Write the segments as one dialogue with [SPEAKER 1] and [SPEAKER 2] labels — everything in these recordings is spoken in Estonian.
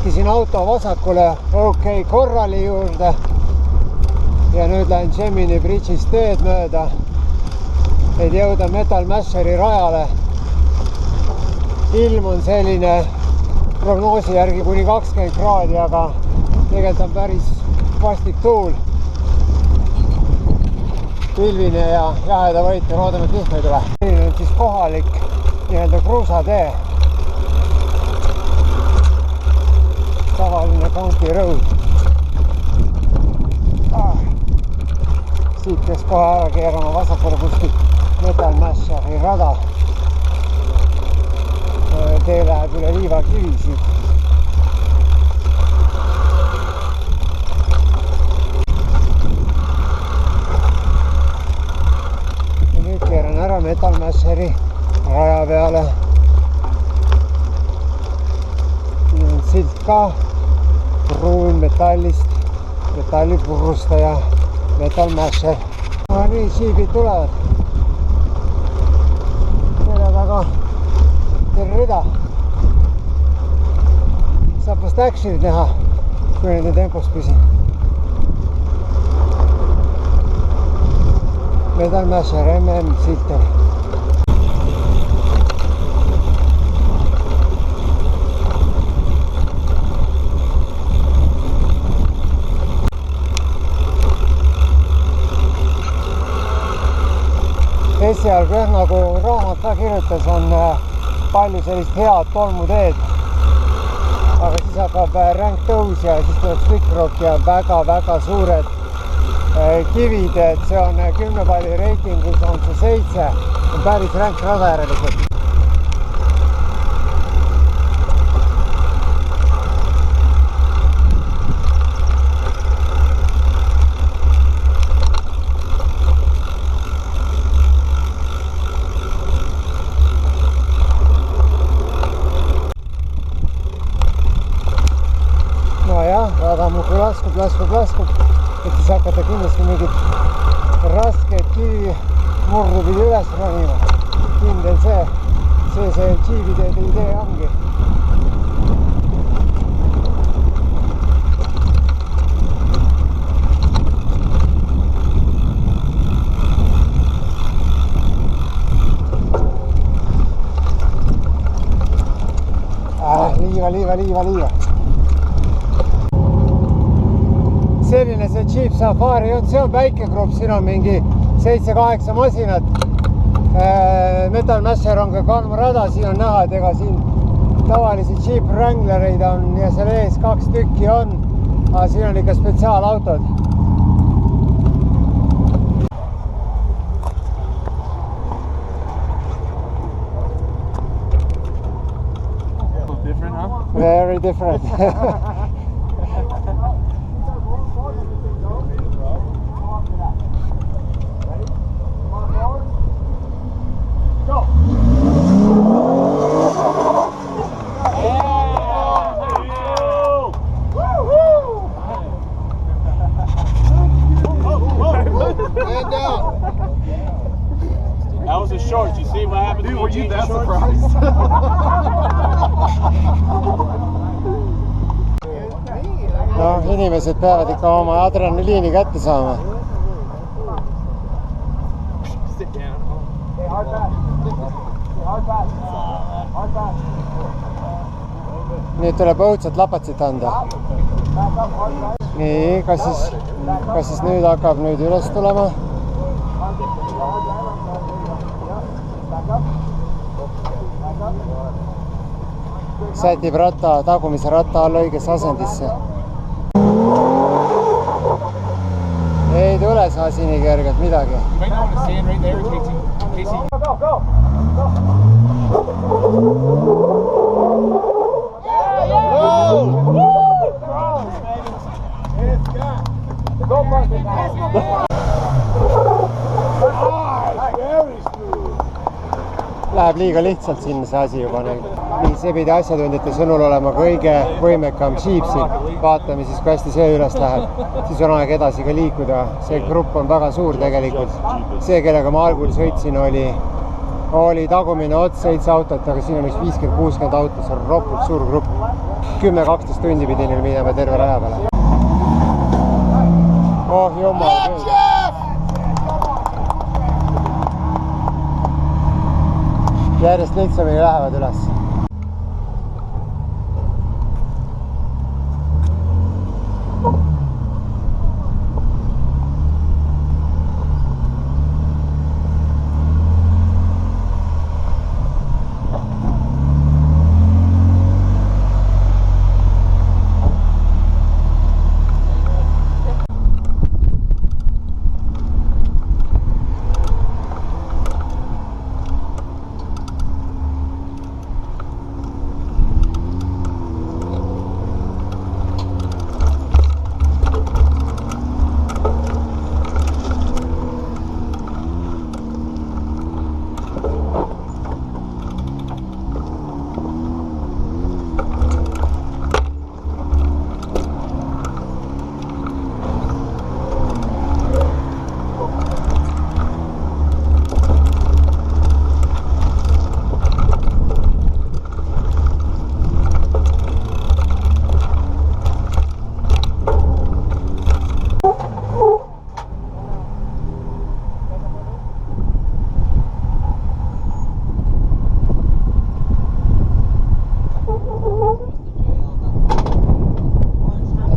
[SPEAKER 1] juhtisin auto vasakule OK Corrali juurde ja nüüd lähen Gemini Bridge'ist teed mööda, et jõuda Metal Masheri rajale. Ilm on selline prognoosi järgi kuni 20 kraadi, aga tegelikult on päris vastik tuul. Pilvine ja jaheda võit ja loodame, et vihma ei tule. Selline on siis kohalik nii-öelda kruusatee. Tavaline county road. Siit kes kohe ära keerama vasakule kuskilt Metal Masheri rada. Tee läheb üle liivakivi siit. Ja nüüd keeran ära Metal Masheri raja peale. Siin on silt ka, pruun metallist, metallipurustaja, Metal Masher. No nii, siibid tulevad. Selle taga terve rida. Saab vast action'id näha, kui nende tempos püsin. Metal Masher MM silter. Esialgu jah, nagu raamat ka kirjutas, on palju sellist head tolmuteed, aga siis hakkab ränk tõus ja siis tuleb slickrock ja väga suured kivid, et see on 10 palli reitingus, on see 7, on päris ränk rada järelikult. Rada muidu laskub, et siis hakata kindlasti mingit rasket kivi murdu pidi üles ronima. Kindel see džiibiteede idee ongi. Liiva. Selline see Jeep Safari on, see on väike grupp, siin on mingi 7-8 masinat. Metal Masher on ka kanvarada, siin on näha, et ega siin tavalisi Jeep Wranglereid on ja seal ees 2 tükki on, aga siin on ikka spetsiaalautod.
[SPEAKER 2] Different, huh?
[SPEAKER 1] Very different.
[SPEAKER 2] That was a short. You see what happened? Dude, were you that surprised?
[SPEAKER 1] No, inimesed peavad ikka oma adrenaliini kätte saama. Nüüd tuleb õudselt lapatsit anda. Nii, kas siis nüüd hakkab nüüd üles tulema? Sätib tagumise ratta all õigesse asendisse. Ei tule see asi nii kergelt midagi. Läheb liiga lihtsalt sinna see asi juba nüüd. Nii, see pidi asjatundjate sõnul olema kõige võimekam Jeep siin. Vaatame siis, kui hästi see üles läheb. Siis on aeg edasi ka liikuda. See grupp on väga suur tegelikult. See, kellega ma algul sõitsin, oli tagumine ots 7 autot, aga siin on üks 50-60 autot, see on ropult suur grupp. 10-12 tundi pidi neil minema terve raja peale. Oh jumal küll. Järjest lihtsamini lähevad üles.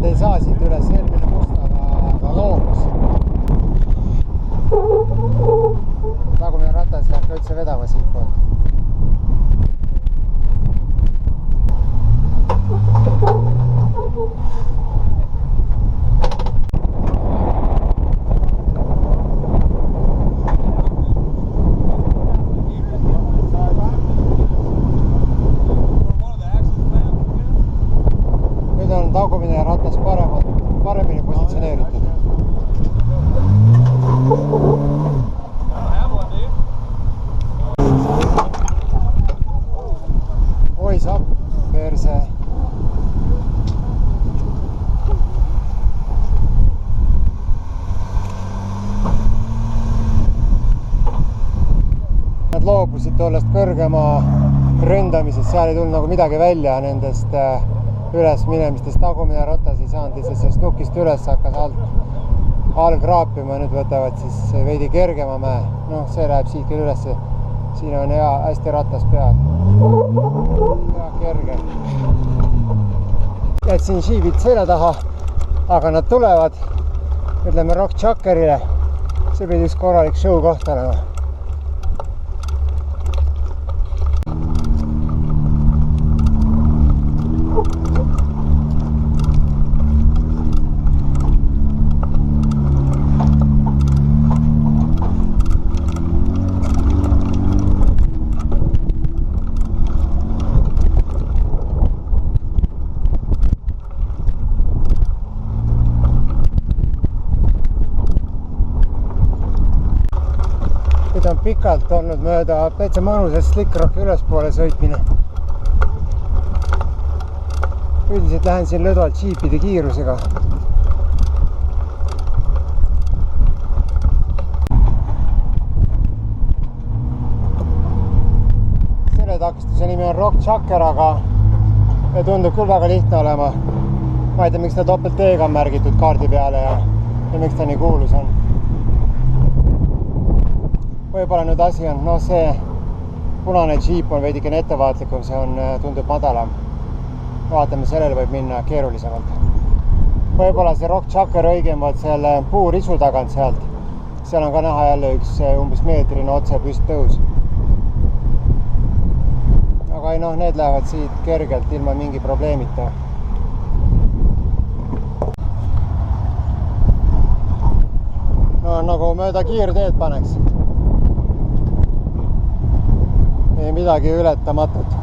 [SPEAKER 1] Ei saa siit üles, eelmine Mustaga loobus. Tagumine ratas jääb ka üldse vedama siit poolt. Nüüd on tagumine ratas paremini positsioneeritud. Oi saab perse. Nad loobusid tollest kõrgema ründamisest, seal ei tulnud nagu midagi välja nendest üles minemistest. Tagumine ratas ei saanud lihtsalt sellest nukist üles, hakkas all kraapima, nüüd võtavad siis veidi kergema mäe. Noh, see läheb siit küll üles. Siin on hea, hästi ratas pead. Hea kerge. Jätsin šiibid selja taha, aga nad tulevad, ütleme Rock Chuckerile. See pidi üks korralik show koht olema. Nüüd on pikalt olnud mööda täitsa mõnusast Slick Rocki ülespoole sõitmine. Üldiselt lähen siin lõdvalt džiipide kiirusega. Selle takistuse nimi on Rock Chucker, aga tundub küll väga lihtne olema. Ma ei tea, miks ta topelt T-ga on märgitud kaardi peale ja miks ta nii kuulus on. Võib-olla nüüd asi on, no see punane džiip on veidikene ettevaatlikum, see on, tundub madalam. Vaatame, sellel võib minna keerulisemalt. Võib-olla see Rock Chucker õigemalt selle puurisu tagant sealt. Seal on ka näha jälle üks umbes meetrine otse püsttõus. Aga ei noh, need lähevad siit kergelt ilma mingi probleemita. No nagu mööda kiirteed paneks. Ei midagi ületamatut.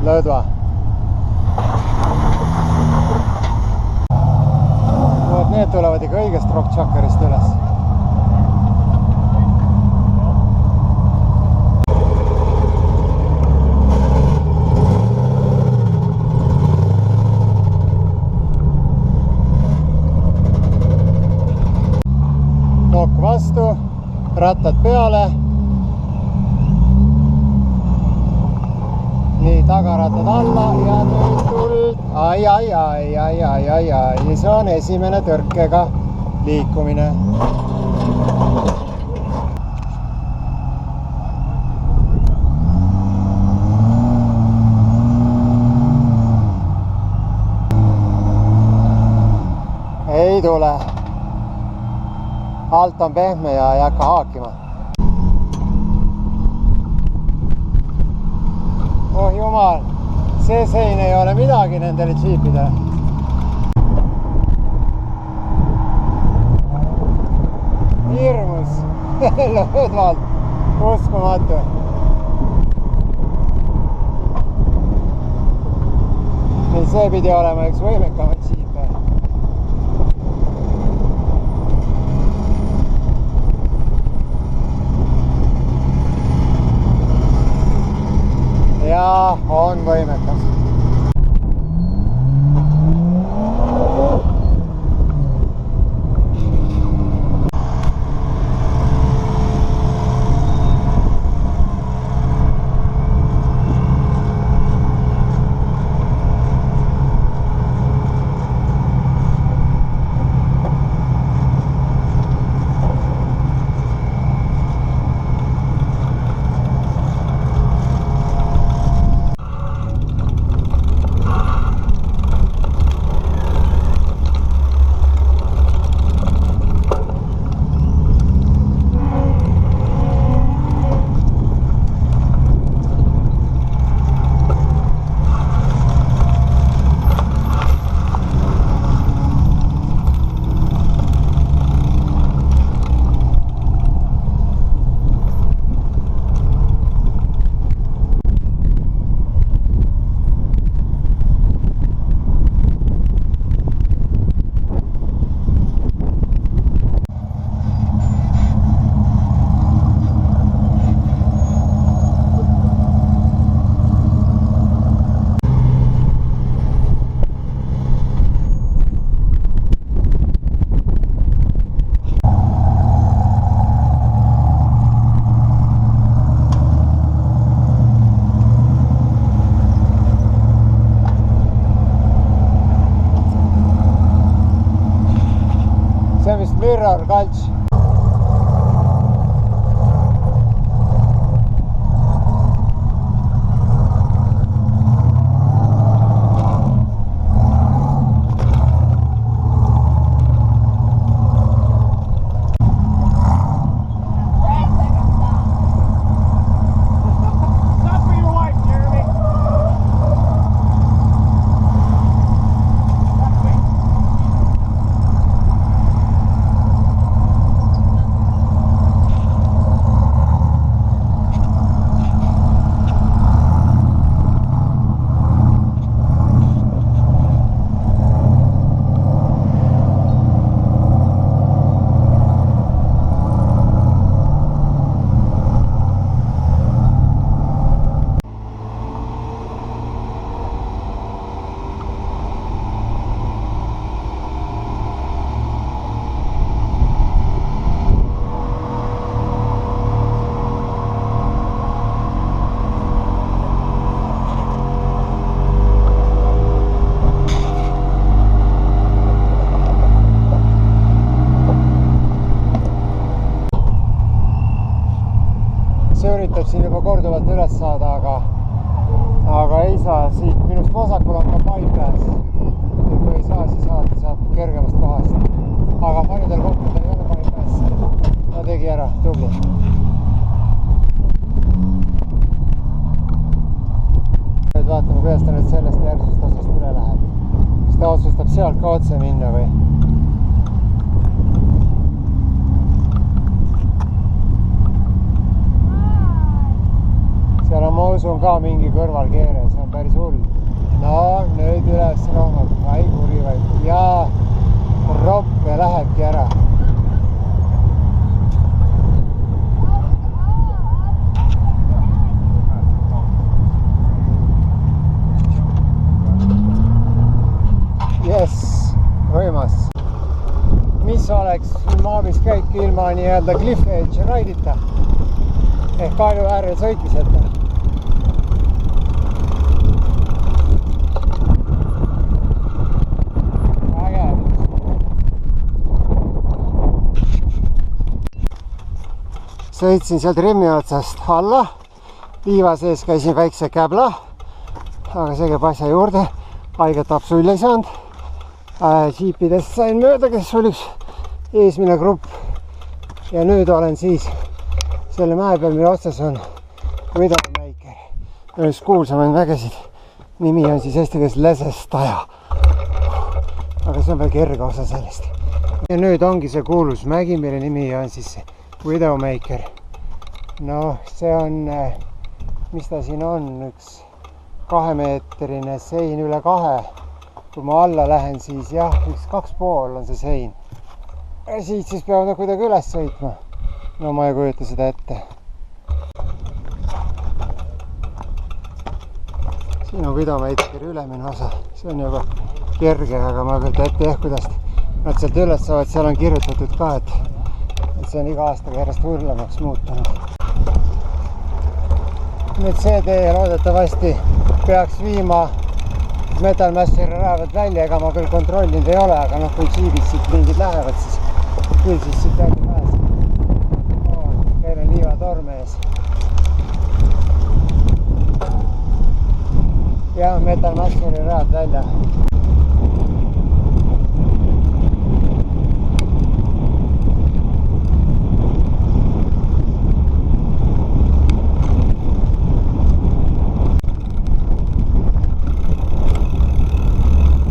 [SPEAKER 1] Lõdva. Need tulevad ikka õigest Rock Chuckerist üles. Nokk vastu, rattad peale tagarattad alla ja nüüd tuld. Ai. Ja see on esimene tõrkega liikumine. Ei tule. Alt on pehme ja ei hakka haakima. Oh jumal, see sein ei ole midagi nendele džiipidele. Hirmus, lõdvalt, uskumatu. See pidi olema üks võimekamaid džiipe. Ja on võimekas. Mirror Gulch. Üritab siin juba korduvalt üles saada, aga ei saa. Siit minust vasakul on ka bypass. Kui ei saa, siis saate sealt kergemast kohast. Aga paljudel kohtadel ei ole bypass. No tegi ära, tubli. Nüüd vaatame, kuidas ta nüüd sellest järsust osast üle läheb. Kas ta otsustab sealt ka otse minna või? Seal on, ma usun, ka mingi kõrvalkeere, see on päris hull. No, nüüd üles roomad, ai kuri vaid. Ja ropp ja lähebki ära. Yes, võimas. Mis oleks maabis käik ilma nii-öelda cliff edge ride'ita ehk kalju äärel sõitmiseta. sõitsin sealt Rimmi otsast alla, liiva sees käisin väikse käbla, aga see käib asja juurde, haiget apsull ei saanud. Jeepidest sain mööda, kes oli üks eesmine grupp ja nüüd olen siis selle mäe peal, mille otsas on Widowmaker, üks kuulsamaid mägesid. Nimi on siis eesti keeles Lesestaja, aga see on veel kerge osa sellest. Ja nüüd ongi see kuulus mägi, mille nimi on siis Widowmaker. No see on, mis ta siin on, üks 2-meetrine sein üle 2. Kui ma alla lähen, siis jah, üks 2,5 on see sein. Ja siit siis peavad kuidagi üles sõitma. No ma ei kujuta seda ette. Siin on Widowmakeri ülemine osa. See on juba kerge, aga ma kujuta ette jah, kuidas nad sealt üles saavad. Seal on kirjutatud ka, et see on iga aastaga järjest hullemaks muutunud. Nüüd see tee loodetavasti peaks viima Metal Masheri raevad välja, ega ma küll kontrollinud ei ole, aga noh, kui jeepid siit mingid lähevad, siis küll siis siit äkki pääseb. Meil on liivatorm ees. Ja Metal Masheri raevad välja.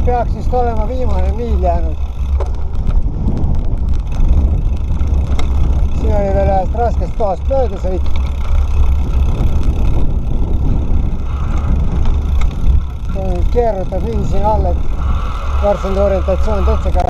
[SPEAKER 1] Peaks just olema viimane miil jäänud. Siin oli veel ühest raskest kohast mööda sõit. Keerutab nii siin all, et varsend orientatsioon täitsa käib.